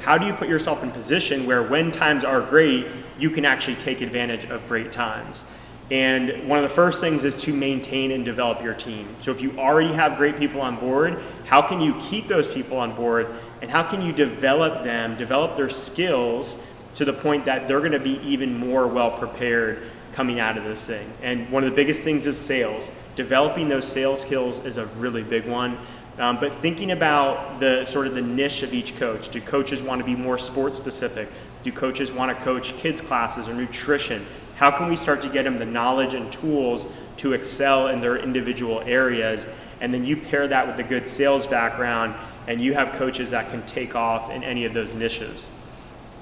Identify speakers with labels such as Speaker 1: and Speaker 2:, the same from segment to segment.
Speaker 1: how do you put yourself in position where when times are great, you can actually take advantage of great times? And one of the first things is to maintain and develop your team. So if you already have great people on board, how can you keep those people on board, and how can you develop them, develop their skills to the point that they're going to be even more well prepared coming out of this thing? And one of the biggest things is sales. Developing those sales skills is a really big one. But thinking about the sort of the niche of each coach. Do coaches want to be more sports specific? Do coaches want to coach kids classes or nutrition? How can we start to get them the knowledge and tools to excel in their individual areas? And then you pair that with a good sales background, and you have coaches that can take off in any of those niches.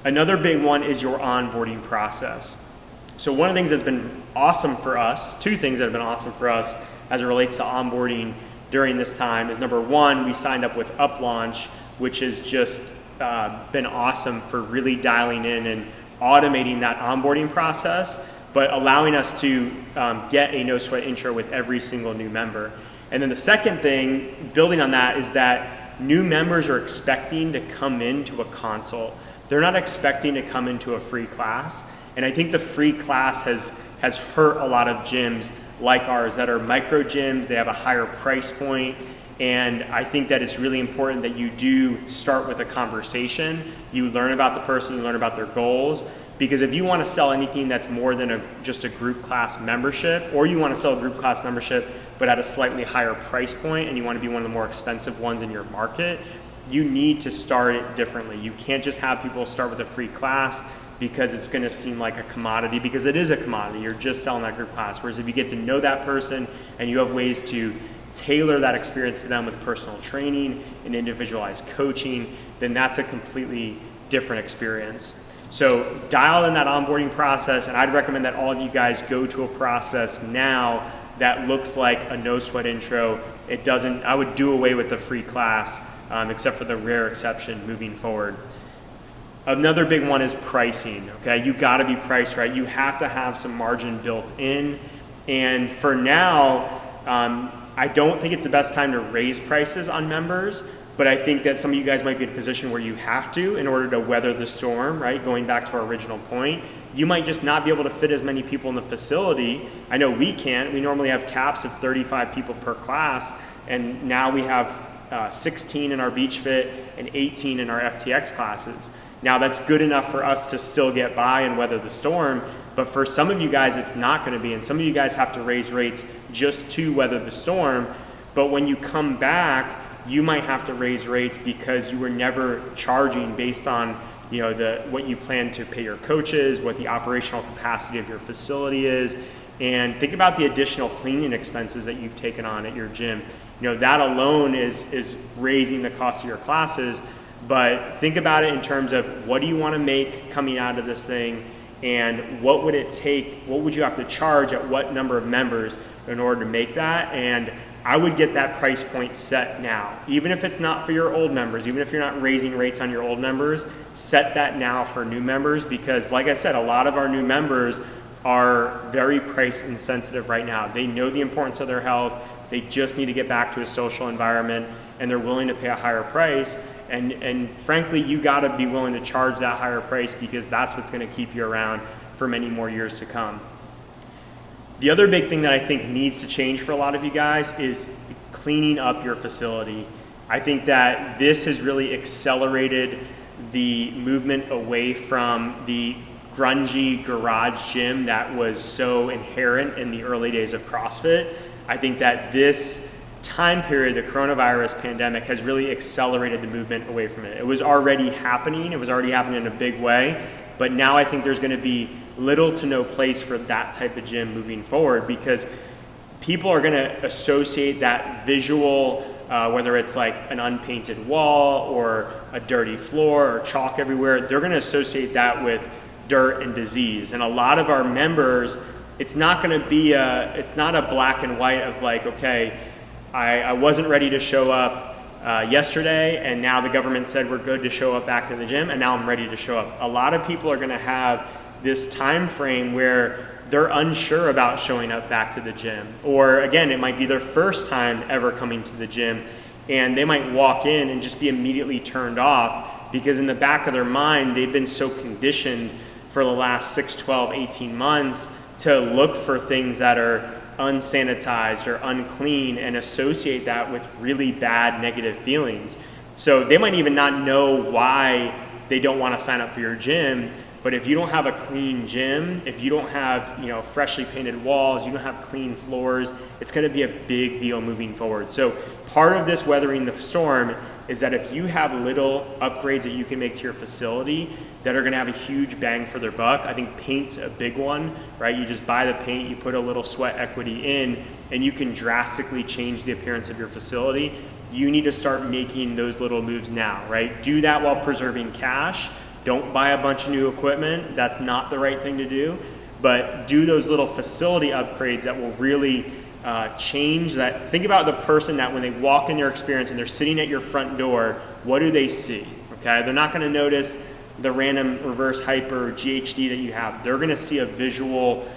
Speaker 1: Another big one is your onboarding process. So one of the things that's been awesome for us, two things that have been awesome for us as it relates to onboarding during this time is, number one, we signed up with UpLaunch, which has just been awesome for really dialing in and automating that onboarding process, but allowing us to get a no sweat intro with every single new member. And then the second thing, building on that, is that new members are expecting to come into a consult. They're not expecting to come into a free class. And I think the free class has hurt a lot of gyms like ours that are micro gyms. They have a higher price point. And I think that it's really important that you do start with a conversation. You learn about the person, you learn about their goals. Because if you want to sell anything that's more than just a group class membership, or you want to sell a group class membership but at a slightly higher price point, and you want to be one of the more expensive ones in your market, you need to start it differently. You can't just have people start with a free class because it's going to seem like a commodity, because it is a commodity. You're just selling that group class. Whereas if you get to know that person and you have ways to tailor that experience to them with personal training and individualized coaching, then that's a completely different experience. So dial in that onboarding process, and I'd recommend that all of you guys go to a process now that looks like a no sweat intro. I would do away with the free class, except for the rare exception moving forward. Another big one is pricing, okay? You gotta be priced right. You have to have some margin built in. And for now, I don't think it's the best time to raise prices on members, but I think that some of you guys might be in a position where you have to in order to weather the storm, right? Going back to our original point, you might just not be able to fit as many people in the facility. I know we can't. We normally have caps of 35 people per class, and now we have 16 in our Beach Fit and 18 in our FTX classes. Now that's good enough for us to still get by and weather the storm, but for some of you guys it's not going to be, and some of you guys have to raise rates just to weather the storm. But when you come back, you might have to raise rates because you were never charging based on what you plan to pay your coaches, what the operational capacity of your facility is, and think about the additional cleaning expenses that you've taken on at your gym. That alone is raising the cost of your classes. But think about it in terms of, what do you want to make coming out of this thing, and what would it take, what would you have to charge at what number of members in order to make that? And I would get that price point set now. Even if it's not for your old members, even if you're not raising rates on your old members, set that now for new members, because like I said, a lot of our new members are very price insensitive right now. They know the importance of their health. They just need to get back to a social environment, and they're willing to pay a higher price. And frankly, you gotta be willing to charge that higher price, because that's what's gonna keep you around for many more years to come. The other big thing that I think needs to change for a lot of you guys is cleaning up your facility. I think that this has really accelerated the movement away from the grungy garage gym that was so inherent in the early days of CrossFit. I think that this time period, the coronavirus pandemic, has really accelerated the movement away from it. It was already happening. It was already happening in a big way. But now I think there's going to be little to no place for that type of gym moving forward, because people are going to associate that visual, whether it's like an unpainted wall or a dirty floor or chalk everywhere, they're going to associate that with dirt and disease. And a lot of our members, it's not going to be it's not a black and white of like, okay, I wasn't ready to show up yesterday, and now the government said we're good to show up back to the gym, and now I'm ready to show up. A lot of people are going to have this time frame where they're unsure about showing up back to the gym. Or again, it might be their first time ever coming to the gym, and they might walk in and just be immediately turned off because in the back of their mind, they've been so conditioned for the last 6, 12, 18 months to look for things that are unsanitized or unclean and associate that with really bad negative feelings. So they might even not know why they don't want to sign up for your gym, but if you don't have a clean gym, if you don't have, freshly painted walls, you don't have clean floors, it's going to be a big deal moving forward. So part of this weathering the storm is that if you have little upgrades that you can make to your facility that are going to have a huge bang for their buck, I think paint's a big one, right? You just buy the paint, you put a little sweat equity in, and you can drastically change the appearance of your facility. You need to start making those little moves now, right? Do that while preserving cash. Don't buy a bunch of new equipment. That's not the right thing to do. But do those little facility upgrades that will really change that. Think about the person that when they walk in your experience and they're sitting at your front door, what do they see? Okay, they're not going to notice the random reverse hyper GHD that you have. They're going to see a visual,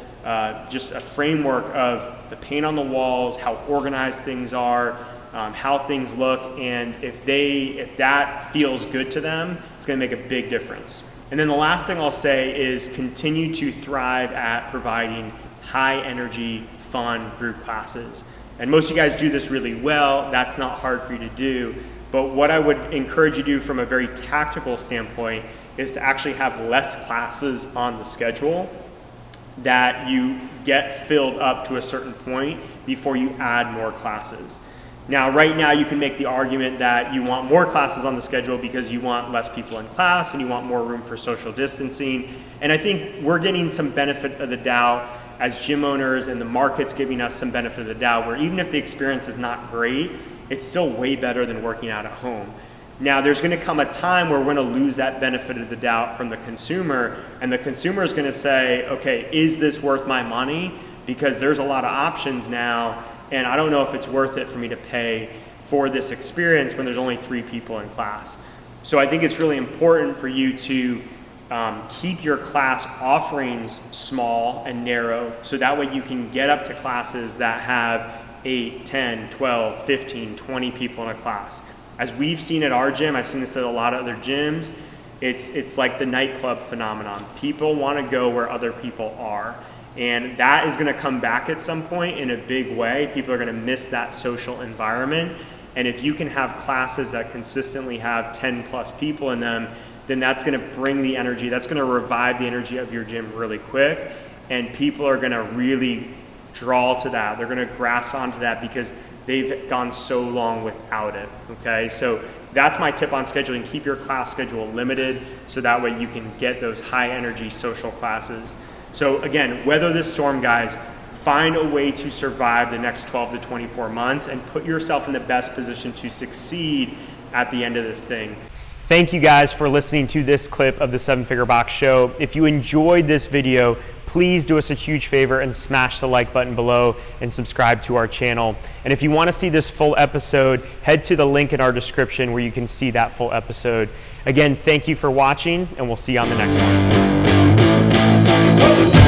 Speaker 1: just a framework of the paint on the walls, how organized things are, how things look, and if that feels good to them, it's going to make a big difference. And then the last thing I'll say is continue to thrive at providing high energy, fun group classes. And most of you guys do this really well. That's not hard for you to do. But what I would encourage you to do from a very tactical standpoint is to actually have less classes on the schedule, that you get filled up to a certain point before you add more classes. Now, right now you can make the argument that you want more classes on the schedule because you want less people in class and you want more room for social distancing. And I think we're getting some benefit of the doubt as gym owners, and the market's giving us some benefit of the doubt, where even if the experience is not great, it's still way better than working out at home. Now, there's going to come a time where we're going to lose that benefit of the doubt from the consumer, and the consumer is going to say, okay, is this worth my money? Because there's a lot of options now, and I don't know if it's worth it for me to pay for this experience when there's only 3 people in class. So I think it's really important for you to keep your class offerings small and narrow, so that way you can get up to classes that have 8, 10, 12, 15, 20 people in a class. As we've seen at our gym, I've seen this at a lot of other gyms, it's like the nightclub phenomenon. People want to go where other people are. And that is going to come back at some point in a big way. People are going to miss that social environment. And if you can have classes that consistently have 10 plus people in them, then that's going to bring the energy, that's going to revive the energy of your gym really quick. And people are going to really draw to that. They're going to grasp onto that because they've gone so long without it. Okay, so that's my tip on scheduling. Keep your class schedule limited so that way you can get those high energy social classes. So again, weather this storm, guys. Find a way to survive the next 12 to 24 months and put yourself in the best position to succeed at the end of this thing. Thank you guys for listening to this clip of the 7 Figure Box Show. If you enjoyed this video, please do us a huge favor and smash the like button below and subscribe to our channel. And if you want to see this full episode, head to the link in our description where you can see that full episode. Again, thank you for watching, and we'll see you on the next one.